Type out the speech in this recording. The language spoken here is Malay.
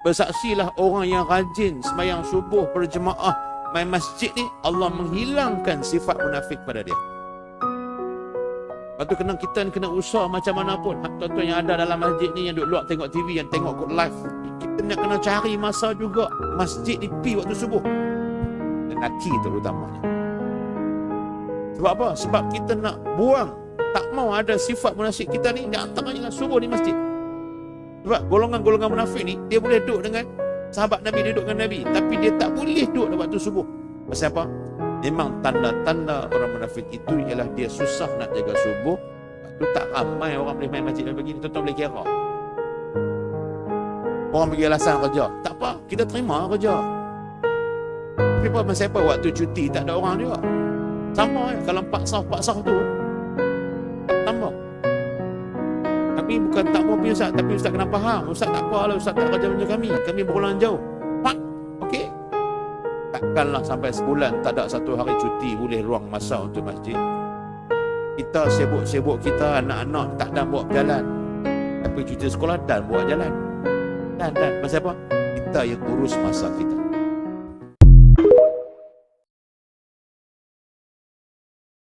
Bersaksilah orang yang rajin sembahyang subuh berjemaah main masjid ni, Allah menghilangkan sifat munafik pada dia. Lepas tu kita kena usaha macam mana pun. Tuan-tuan yang ada dalam masjid ni, yang duduk luar tengok TV, yang tengok kot live, kita nak kena cari masa juga masjid ni pi waktu subuh. Lelaki terutamanya. Sebab apa? Sebab kita nak buang, tak mau ada sifat munafik kita ni. Di antaranya lah subuh di masjid. Sebab golongan-golongan munafik ni, dia boleh duduk dengan sahabat Nabi, dia duduk dengan Nabi, tapi dia tak boleh duduk pada waktu subuh. Pasal apa? Memang tanda-tanda orang munafik itu ialah dia susah nak jaga subuh. Itu tak ramai orang boleh main masjid begini. Tuan-tuan boleh kira. Orang bagi alasan kerja, tak apa, kita terima kerja. Tapi apa, masa apa waktu cuti tak ada orang juga. Sama kalau 4 sah tu tambah. Tapi bukan tak mau pergi Ustaz, tapi Ustaz kena faham. Ustaz tak apalah, Ustaz tak kerja macam kami berbulan jauh. Pak, okey. Takkanlah sampai sebulan tak ada satu hari cuti boleh luang masa untuk masjid. Kita sibuk-sibuk kita, anak-anak tak dan buat berjalan. Tapi cuti sekolah dan buat jalan. Dan pasal apa? Kita yang urus masa kita.